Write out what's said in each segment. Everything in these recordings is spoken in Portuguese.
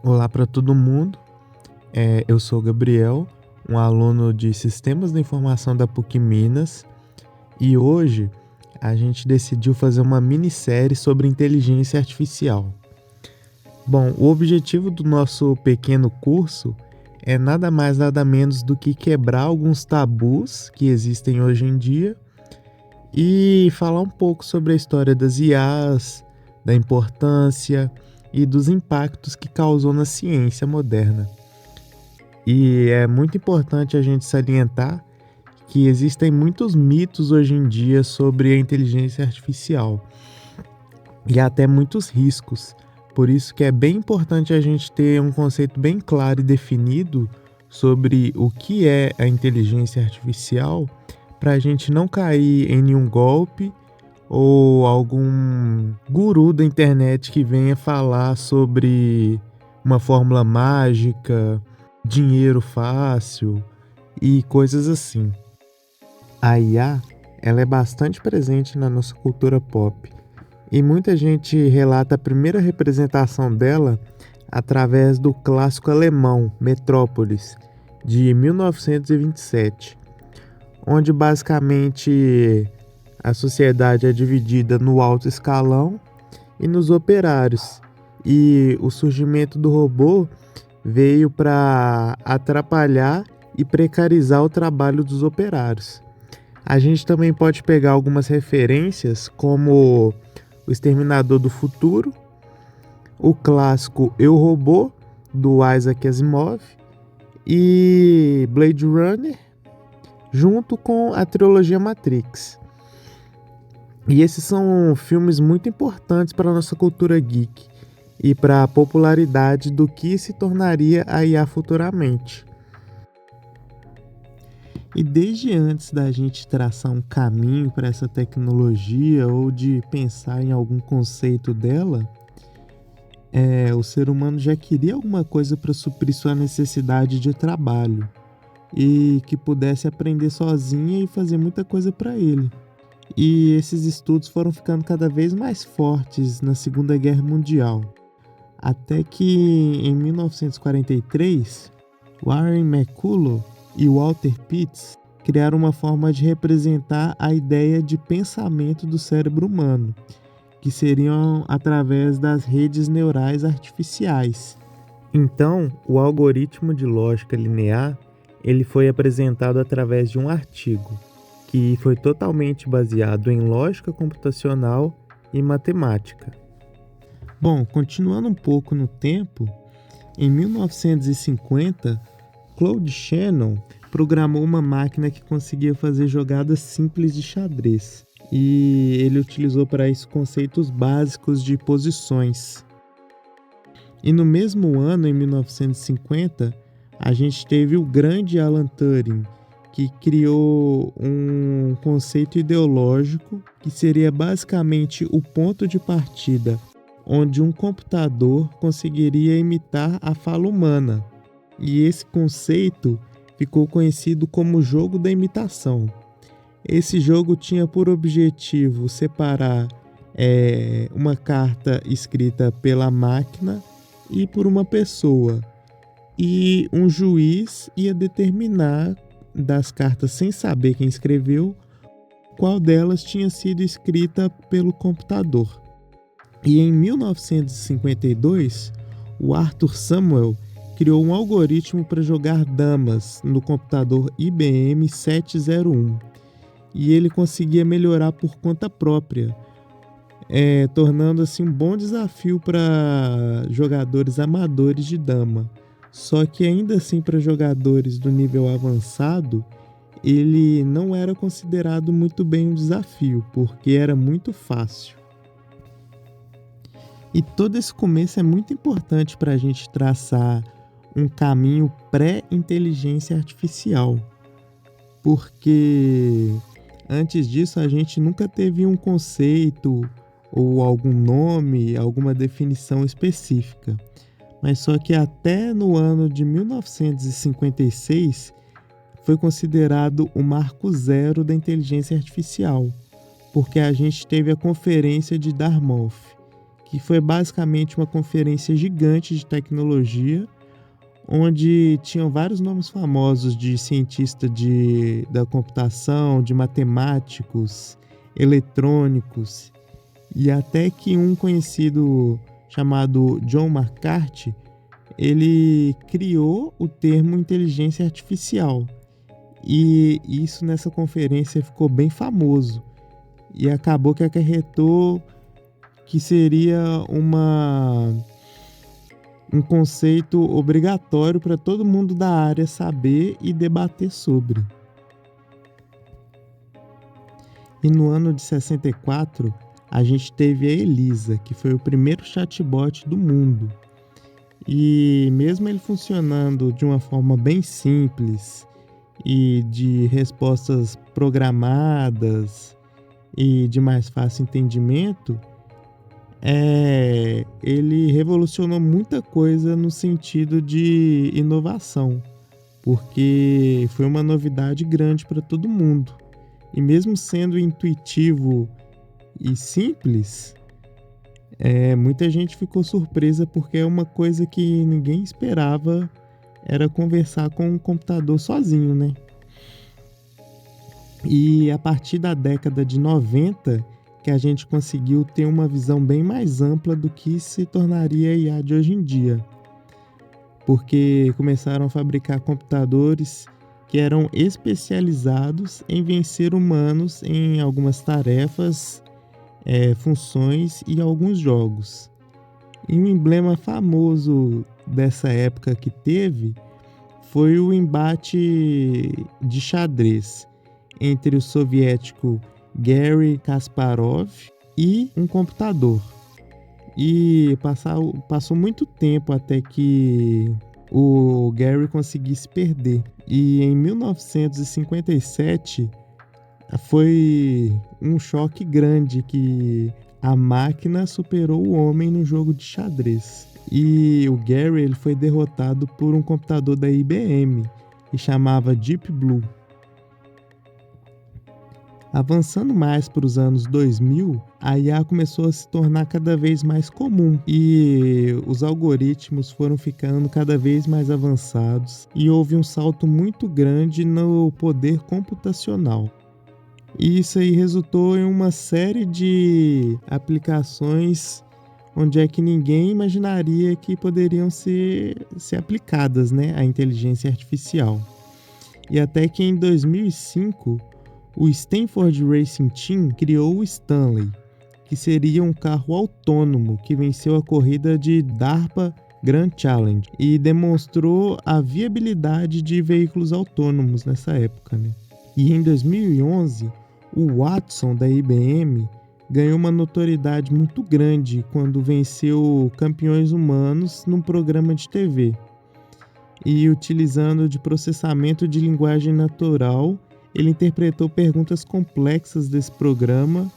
Olá para todo mundo, eu sou o Gabriel, um aluno de Sistemas da Informação da PUC Minas, e hoje a gente decidiu fazer uma minissérie sobre inteligência artificial. Bom, o objetivo do nosso pequeno curso é nada mais nada menos do que quebrar alguns tabus que existem hoje em dia e falar um pouco sobre a história das IAs, da importância e dos impactos que causou na ciência moderna. E é muito importante a gente salientar que existem muitos mitos hoje em dia sobre a inteligência artificial e até muitos riscos. Por isso que é bem importante a gente ter um conceito bem claro e definido sobre o que é a inteligência artificial para a gente não cair em nenhum golpe ou algum guru da internet que venha falar sobre uma fórmula mágica, dinheiro fácil e coisas assim. A IA, ela é bastante presente na nossa cultura pop e muita gente relata a primeira representação dela através do clássico alemão Metrópolis, de 1927, onde basicamente a sociedade é dividida no alto escalão e nos operários, e o surgimento do robô veio para atrapalhar e precarizar o trabalho dos operários. A gente também pode pegar algumas referências como O Exterminador do Futuro, o clássico Eu, Robô, do Isaac Asimov, e Blade Runner, junto com a trilogia Matrix. E esses são filmes muito importantes para a nossa cultura geek e para a popularidade do que se tornaria a IA futuramente. E desde antes da gente traçar um caminho para essa tecnologia ou de pensar em algum conceito dela, o ser humano já queria alguma coisa para suprir sua necessidade de trabalho e que pudesse aprender sozinha e fazer muita coisa para ele. E esses estudos foram ficando cada vez mais fortes na Segunda Guerra Mundial, até que em 1943, Warren McCulloch e Walter Pitts criaram uma forma de representar a ideia de pensamento do cérebro humano, que seriam através das redes neurais artificiais. Então, o algoritmo de lógica linear, ele foi apresentado através de um artigo, que foi totalmente baseado em lógica computacional e matemática. Bom, continuando um pouco no tempo, em 1950, Claude Shannon programou uma máquina que conseguia fazer jogadas simples de xadrez, e ele utilizou para isso conceitos básicos de posições. E no mesmo ano, em 1950, a gente teve o grande Alan Turing, que criou um conceito ideológico que seria basicamente o ponto de partida onde um computador conseguiria imitar a fala humana. E esse conceito ficou conhecido como jogo da imitação. Esse jogo tinha por objetivo separar uma carta escrita pela máquina e por uma pessoa. E um juiz ia determinar das cartas, sem saber quem escreveu, qual delas tinha sido escrita pelo computador. E em 1952, o Arthur Samuel criou um algoritmo para jogar damas no computador IBM 701. E ele conseguia melhorar por conta própria, tornando assim um bom desafio para jogadores amadores de dama. Só que ainda assim, para jogadores do nível avançado, ele não era considerado muito bem um desafio, porque era muito fácil. E todo esse começo é muito importante para a gente traçar um caminho pré-inteligência artificial, porque antes disso a gente nunca teve um conceito ou algum nome, alguma definição específica. Mas só que até no ano de 1956 foi considerado o marco zero da inteligência artificial, porque a gente teve a Conferência de Dartmouth, que foi basicamente uma conferência gigante de tecnologia, onde tinham vários nomes famosos de cientistas da computação, de matemáticos, eletrônicos, e até que um conhecido chamado John McCarthy, ele criou o termo inteligência artificial. E isso nessa conferência ficou bem famoso. E acabou que acarretou que seria um conceito obrigatório para todo mundo da área saber e debater sobre. E no ano de 64, a gente teve a Elisa, que foi o primeiro chatbot do mundo. E mesmo ele funcionando de uma forma bem simples e de respostas programadas e de mais fácil entendimento, ele revolucionou muita coisa no sentido de inovação, porque foi uma novidade grande para todo mundo. E mesmo sendo intuitivo e simples, muita gente ficou surpresa, porque é uma coisa que ninguém esperava, era conversar com um computador sozinho, né? E a partir da década de 90, que a gente conseguiu ter uma visão bem mais ampla do que se tornaria a IA de hoje em dia. Porque começaram a fabricar computadores que eram especializados em vencer humanos em algumas tarefas, funções e alguns jogos. E um emblema famoso dessa época que teve foi o embate de xadrez entre o soviético Garry Kasparov e um computador. E passou muito tempo até que o Garry conseguisse perder. E em 1957 foi um choque grande, que a máquina superou o homem no jogo de xadrez. E o Garry ele foi derrotado por um computador da IBM, que chamava Deep Blue. Avançando mais para os anos 2000, a IA começou a se tornar cada vez mais comum e os algoritmos foram ficando cada vez mais avançados, e houve um salto muito grande no poder computacional. E isso aí resultou em uma série de aplicações onde é que ninguém imaginaria que poderiam ser aplicadas, né, a inteligência artificial. E até que em 2005, o Stanford Racing Team criou o Stanley, que seria um carro autônomo que venceu a corrida de DARPA Grand Challenge e demonstrou a viabilidade de veículos autônomos nessa época, né? E em 2011, o Watson da IBM ganhou uma notoriedade muito grande quando venceu campeões humanos num programa de TV. E utilizando de processamento de linguagem natural, ele interpretou perguntas complexas desse programa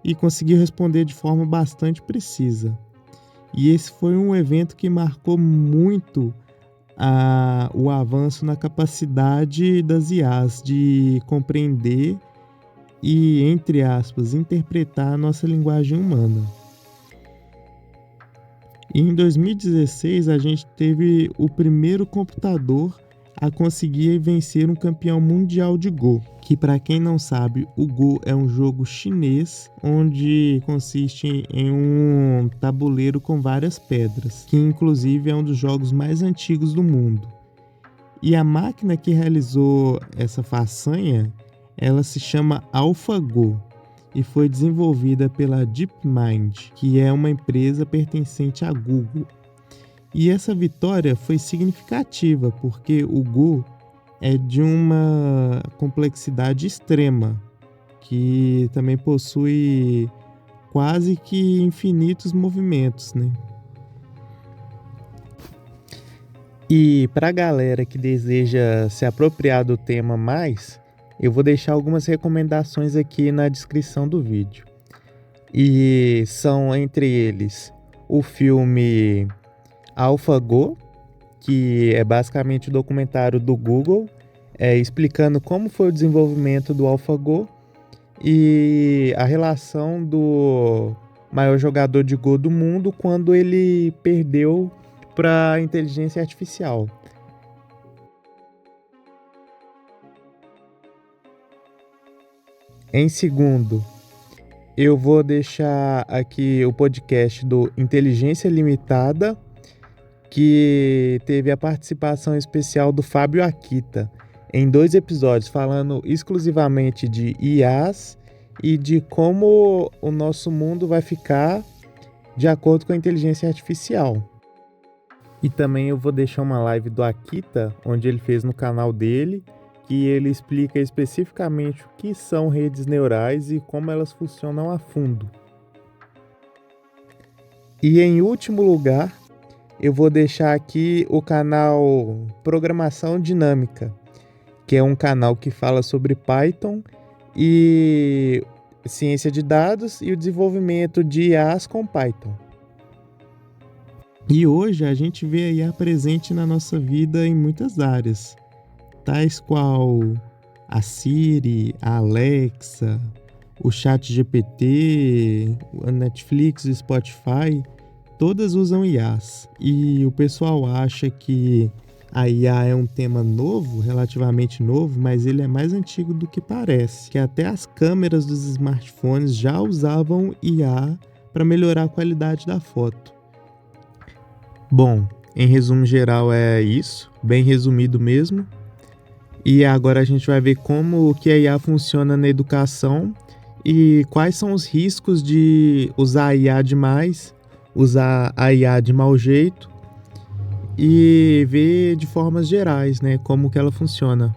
e conseguiu responder de forma bastante precisa. E esse foi um evento que marcou muito o avanço na capacidade das IAs de compreender e, entre aspas, interpretar a nossa linguagem humana. E em 2016, a gente teve o primeiro computador a conseguir vencer um campeão mundial de Go, que, para quem não sabe, o Go é um jogo chinês onde consiste em um tabuleiro com várias pedras, que inclusive é um dos jogos mais antigos do mundo. E a máquina que realizou essa façanha, ela se chama AlphaGo e foi desenvolvida pela DeepMind, que é uma empresa pertencente à Google. E essa vitória foi significativa, porque o Go é de uma complexidade extrema, que também possui quase que infinitos movimentos, né? E para a galera que deseja se apropriar do tema mais, eu vou deixar algumas recomendações aqui na descrição do vídeo. E são, entre eles, o filme AlphaGo, que é basicamente o documentário do Google, explicando como foi o desenvolvimento do AlphaGo e a relação do maior jogador de gol do mundo quando ele perdeu para a inteligência artificial. Em segundo, eu vou deixar aqui o podcast do Inteligência Limitada, que teve a participação especial do Fábio Akita, em 2 episódios, falando exclusivamente de IAs e de como o nosso mundo vai ficar de acordo com a inteligência artificial. E também eu vou deixar uma live do Akita, onde ele fez no canal dele, que ele explica especificamente o que são redes neurais e como elas funcionam a fundo. E em último lugar, eu vou deixar aqui o canal Programação Dinâmica, que é um canal que fala sobre Python e ciência de dados e o desenvolvimento de IAs com Python. E hoje a gente vê a IA presente na nossa vida em muitas áreas, tais qual a Siri, a Alexa, o ChatGPT, a Netflix, o Spotify, todas usam IAs. E o pessoal acha que a IA é um tema novo, relativamente novo, mas ele é mais antigo do que parece. Que até as câmeras dos smartphones já usavam IA para melhorar a qualidade da foto. Bom, em resumo geral é isso, bem resumido mesmo. E agora a gente vai ver como que a IA funciona na educação e quais são os riscos de usar a IA demais, usar a IA de mau jeito e ver de formas gerais, né, como que ela funciona.